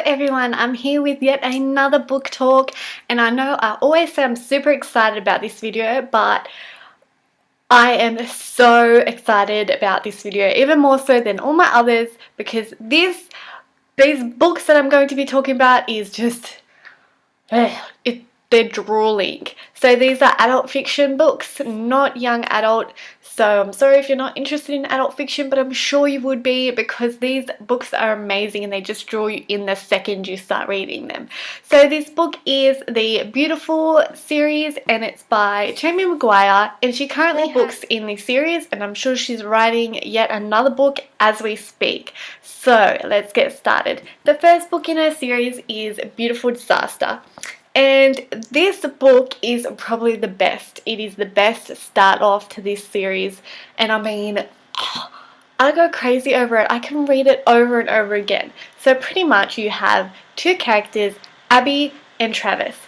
everyone, I'm here with yet another book talk, and I know I always say I'm super excited about this video, but I am so excited about this video, even more so than all my others, because these books that I'm going to be talking about is just they're drooling. So these are adult fiction books, not young adult. So I'm sorry if you're not interested in adult fiction, but I'm sure you would be, because these books are amazing and they just draw you in the second you start reading them. So this book is the Beautiful series, and it's by Jamie McGuire, and she currently has books in this series, and I'm sure she's writing yet another book as we speak. So let's get started. The first book in her series is Beautiful Disaster. And this book is probably the best. It is the best start off to this series. And I mean, I go crazy over it. I can read it over and over again. So pretty much you have two characters, Abby and Travis.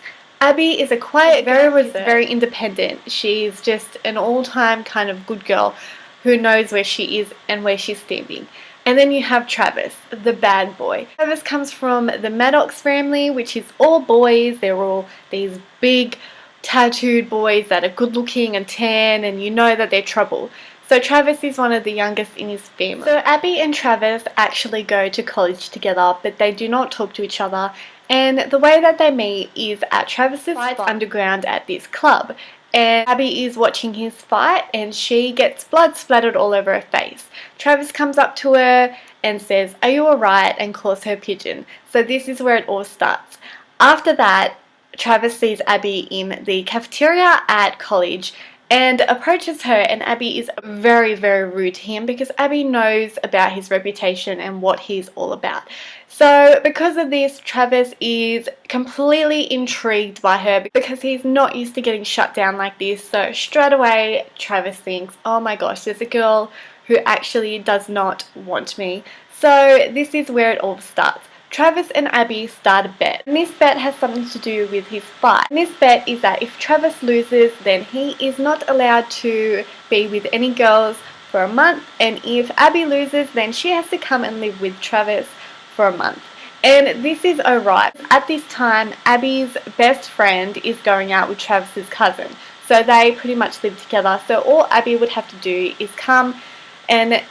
Abby is a quiet, very independent. She's just an all-time kind of good girl who knows where she is and where she's standing. And then you have Travis, the bad boy. Travis comes from the Maddox family, which is all boys. They're all these big tattooed boys that are good looking and tan, and you know that they're trouble. So Travis is one of the youngest in his family. So Abby and Travis actually go to college together, but they do not talk to each other. And the way that they meet is at Travis's underground at this club. And Abby is watching his fight, and she gets blood splattered all over her face. Travis comes up to her and says, "Are you alright?" and calls her Pigeon. So this is where it all starts. After that, Travis sees Abby in the cafeteria at college and approaches her, and Abby is very, very rude to him because Abby knows about his reputation and what he's all about. So because of this, Travis is completely intrigued by her because he's not used to getting shut down like this. So straight away, Travis thinks, oh my gosh, there's a girl who actually does not want me. So this is where it all starts. Travis and Abby start a bet, and this bet has something to do with his fight. And this bet is that if Travis loses, then he is not allowed to be with any girls for a month, and if Abby loses, then she has to come and live with Travis for a month. And this is alright. At this time, Abby's best friend is going out with Travis's cousin, so they pretty much live together. So all Abby would have to do is come and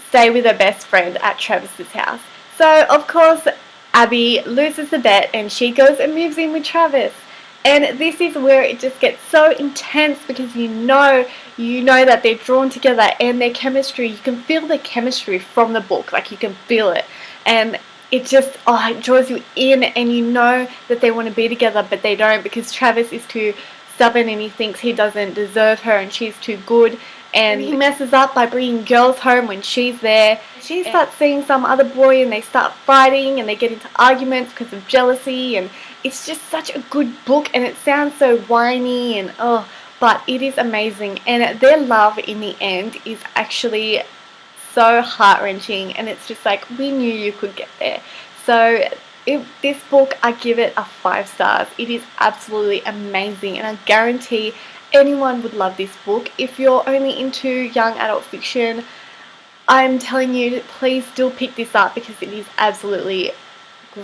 stay with her best friend at Travis's house. So, of course, Abby loses the bet and she goes and moves in with Travis. And this is where it just gets so intense because you know that they're drawn together, and their chemistry, you can feel the chemistry from the book, like you can feel it. And it just, it draws you in, and you know that they want to be together, but they don't because Travis is too stubborn and he thinks he doesn't deserve her and she's too good. And he messes up by bringing girls home when she's there. She starts seeing some other boy and they start fighting and they get into arguments because of jealousy, and it's just such a good book, and it sounds so whiny and but it is amazing, and their love in the end is actually so heart-wrenching, and it's just like, we knew you could get there. So this book, I give it a 5 stars. It is absolutely amazing, and I guarantee anyone would love this book. If you're only into young adult fiction, I'm telling you, please still pick this up because it is absolutely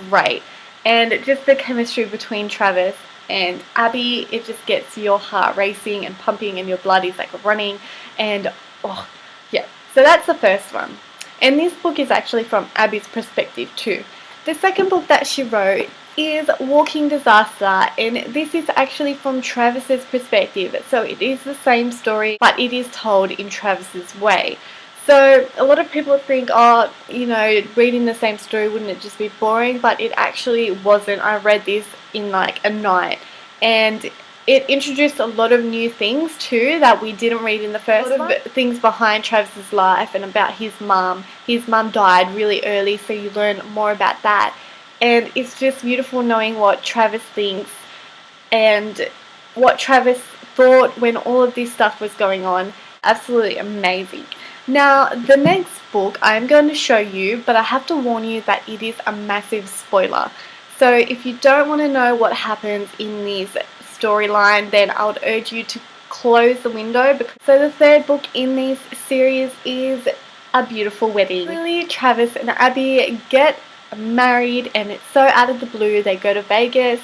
great. And just the chemistry between Travis and Abby, it just gets your heart racing and pumping, and your blood is like running, and yeah. So that's the first one. And this book is actually from Abby's perspective too. The second book that she wrote is Walking Disaster, and this is actually from Travis's perspective. So it is the same story, but it is told in Travis's way. So a lot of people think, reading the same story, wouldn't it just be boring? But it actually wasn't. I read this in like a night, and it introduced a lot of new things too that we didn't read in the first one. Things behind Travis's life and about his mum. His mum died really early, so you learn more about that. And it's just beautiful knowing what Travis thinks and what Travis thought when all of this stuff was going on. Absolutely amazing. Now, the next book I'm going to show you, but I have to warn you that it is a massive spoiler. So if you don't want to know what happens in this storyline, then I would urge you to close the window. So the third book in this series is A Beautiful Wedding. Really, Travis and Abby get married, and it's so out of the blue. They go to Vegas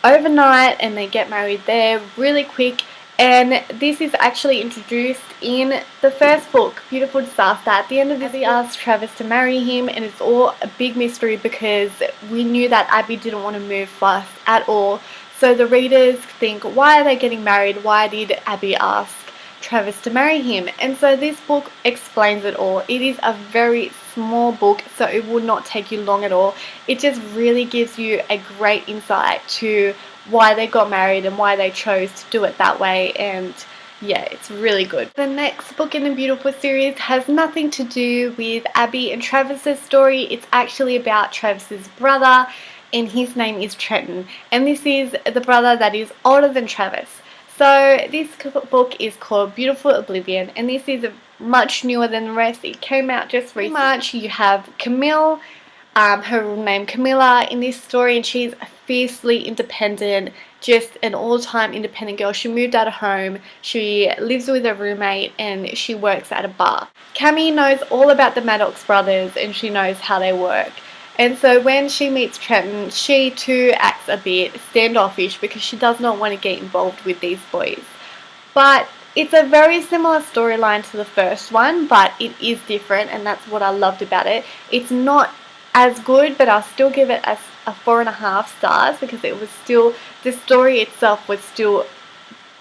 overnight and they get married there really quick. And this is actually introduced in the first book, Beautiful Disaster. At the end of this, he asks Travis to marry him, and it's all a big mystery because we knew that Abby didn't want to move fast at all. So the readers think, why are they getting married? Why did Abby ask Travis to marry him? And so this book explains it all. It is a very small book, so it will not take you long at all. It just really gives you a great insight to why they got married and why they chose to do it that way, and yeah, it's really good. The next book in the Beautiful series has nothing to do with Abby and Travis's story. It's actually about Travis's brother, and his name is Trenton, and this is the brother that is older than Travis. So this book is called Beautiful Oblivion, and this is much newer than the rest. It came out just recently. March, you have Camille, her name Camilla in this story, and she's fiercely independent, just an all-time independent girl. She moved out of home, she lives with a roommate, and she works at a bar. Cammy knows all about the Maddox brothers, and she knows how they work. And so when she meets Trenton, she too acts a bit standoffish because she does not want to get involved with these boys. But it's a very similar storyline to the first one, but it is different, and that's what I loved about it. It's not as good, but I'll still give it as a 4.5 stars because it was still, the story itself was still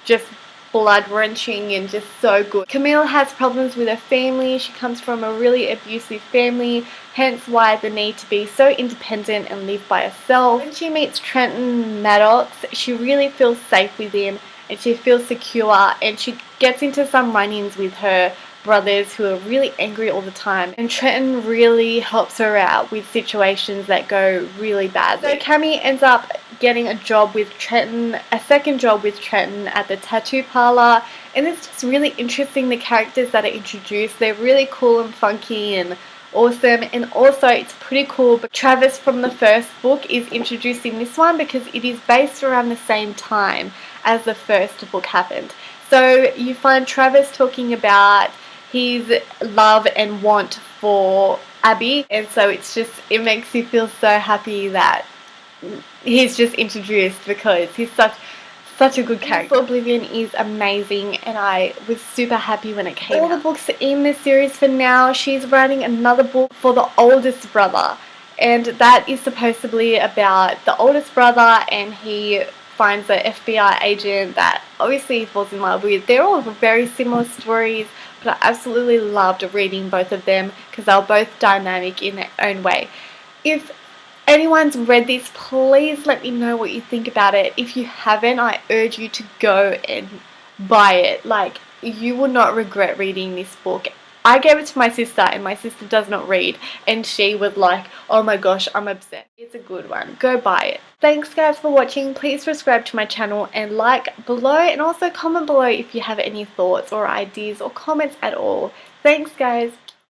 just blood-wrenching and just so good. Camille has problems with her family. She comes from a really abusive family, hence why the need to be so independent and live by herself. When she meets Trenton Maddox, she really feels safe with him and she feels secure, and she gets into some run-ins with her brothers who are really angry all the time, and Trenton really helps her out with situations that go really badly. So Cammy ends up getting a job with Trenton, a second job with Trenton at the tattoo parlor, and it's just really interesting, the characters that are introduced. They're really cool and funky and awesome, and also it's pretty cool, but Travis from the first book is introduced in this one because it is based around the same time as the first book happened. So you find Travis talking about his love and want for Abby, and so it makes you feel so happy that he's just introduced because he's such a good character. Oblivion is amazing, and I was super happy when it came out. All the books in this series for now. She's writing another book for the oldest brother, and that is supposedly about the oldest brother, and he finds an FBI agent that obviously he falls in love with. They're all very similar stories, but I absolutely loved reading both of them because they were both dynamic in their own way. If anyone's read this, please let me know what you think about it. If you haven't, I urge you to go and buy it. Like, you will not regret reading this book. I gave it to my sister, and my sister does not read, and she was like, oh my gosh, I'm obsessed. It's a good one. Go buy it. Thanks guys for watching. Please subscribe to my channel and like below, and also comment below if you have any thoughts or ideas or comments at all. Thanks guys.